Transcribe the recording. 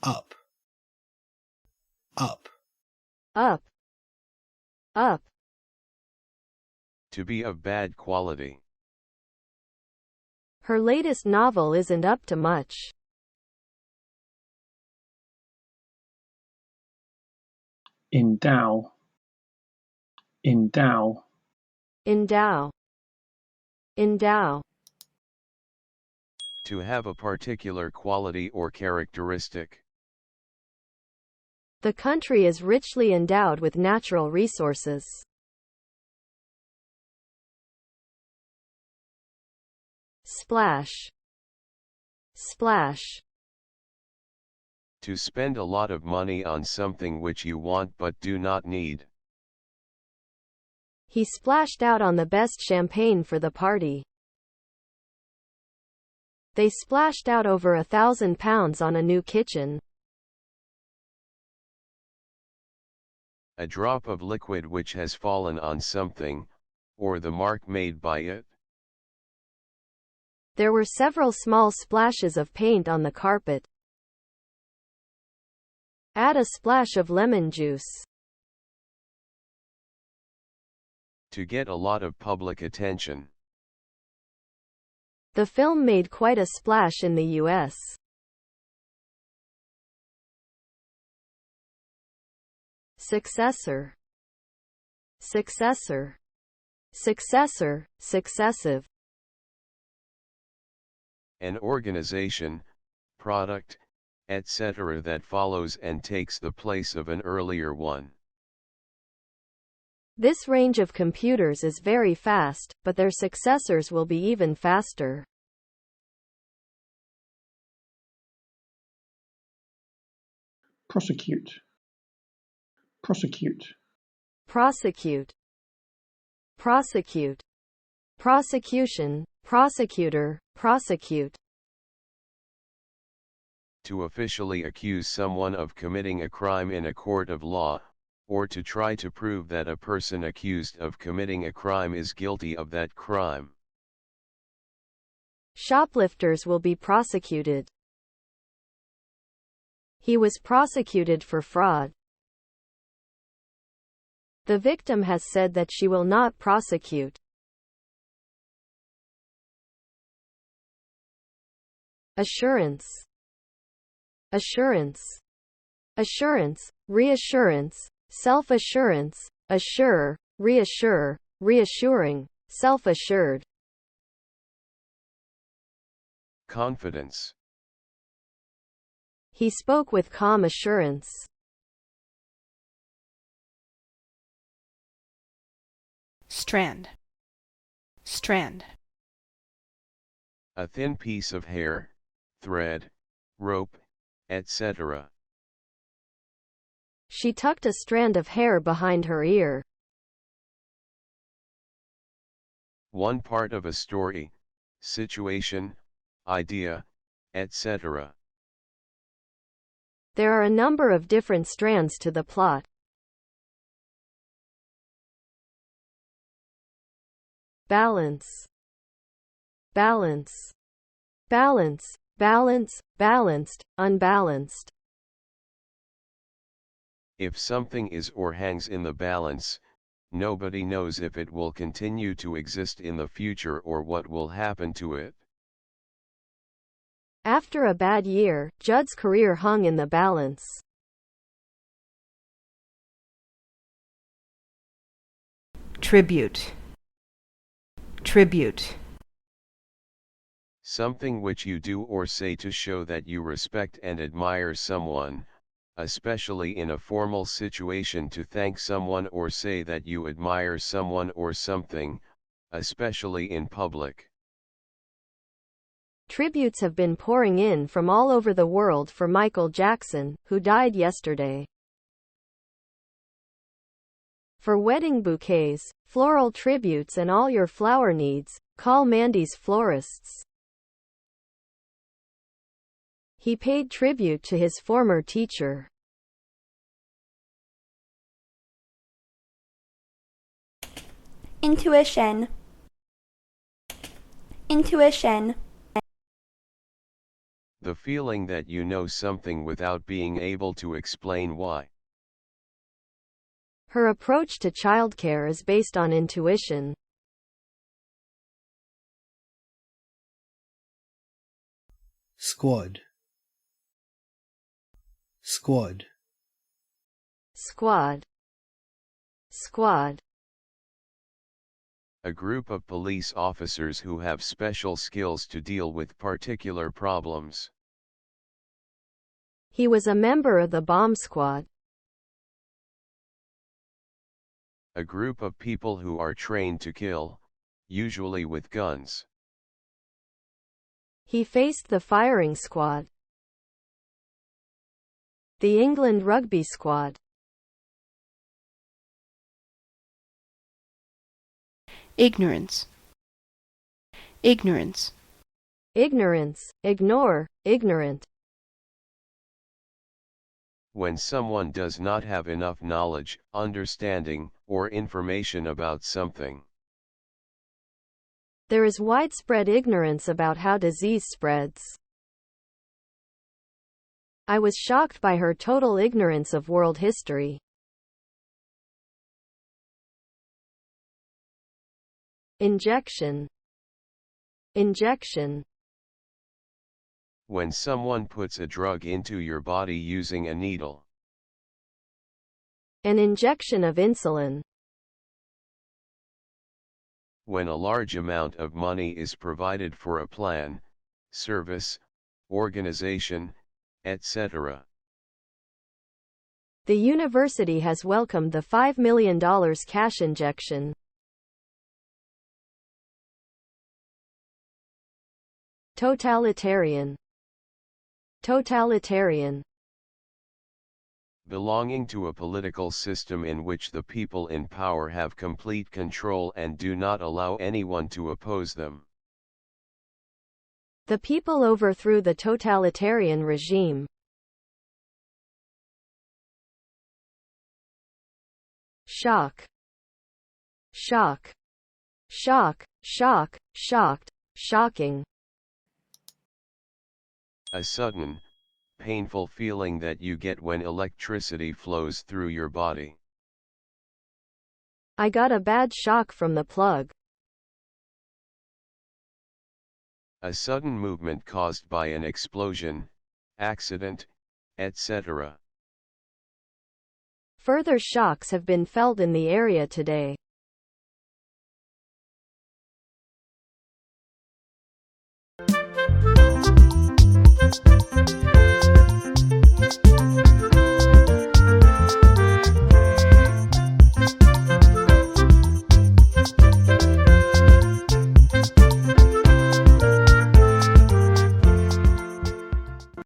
up, up, up, up, To be of bad quality. her latest novel isn't up to much. Endow, endow, Endow, endow, To have a particular quality or characteristic. the country is richly endowed with natural resources. Splash, splash, To spend a lot of money on something which you want but do not need. he splashed out on the best champagne for the party. They splashed out over £1,000 on a new kitchen. A drop of liquid which has fallen on something, or the mark made by it. There were several small splashes of paint on the carpet. Add a splash of lemon juice. To get a lot of public attention. The film made quite a splash in the US. Successor, successor, successor, successive. An organization, product, etc. that follows and takes the place of an earlier one. This range of computers is very fast, but their successors will be even faster. prosecute, prosecute, Prosecute, prosecute, prosecution, prosecutor, prosecute. To officially accuse someone of committing a crime in a court of law, or to try to prove that a person accused of committing a crime is guilty of that crime. Shoplifters will be prosecuted. He was prosecuted for fraud. The victim has said that she will not prosecute. Assurance, assurance, assurance, reassurance, self-assurance, assure, reassure, reassuring, self-assured. Confidence. He spoke with calm assurance. Strand, strand, A thin piece of hair, thread, rope, etc. She tucked a strand of hair behind her ear. One part of a story, situation, idea, etc. There are a number of different strands to the plot. Balance, balance, balance, balance, balanced, unbalanced. If something is or hangs in the balance, nobody knows if it will continue to exist in the future or what will happen to it. After a bad year, Judd's career hung in the balance. tribute, tribute, Something which you do or say to show that you respect and admire someone, especially in a formal situation, to thank someone or say that you admire someone or something, especially in public. Tributes have been pouring in from all over the world for Michael Jackson, who died yesterday. For wedding bouquets, floral tributes and all your flower needs, call Mandy's Florists. He paid tribute to his former teacher. Intuition, intuition, The feeling that you know something without being able to explain why. Her approach to childcare is based on intuition. Squad. Squad. Squad. Squad. A group of police officers who have special skills to deal with particular problems. He was a member of the bomb squad. A group of people who are trained to kill, usually with guns. He faced the firing squad. The England rugby squad. Ignorance. Ignorance. Ignorance, ignore, ignorant. When someone does not have enough knowledge, understanding, or information about something. There is widespread ignorance about how disease spreads. I was shocked by her total ignorance of world history. Injection. Injection. When someone puts a drug into your body using a needle. An injection of insulin. When a large amount of money is provided for a plan, service, organization, etc. The university has welcomed the $5 million cash injection. Totalitarian. Totalitarian. Belonging to a political system in which the people in power have complete control and do not allow anyone to oppose them. The people overthrew the totalitarian regime. Shock. Shock. Shock, shock, shocked, shocking. A sudden, painful feeling that you get when electricity flows through your body. I got a bad shock from the plug. A sudden movement caused by an explosion, accident, etc. Further shocks have been felt in the area today.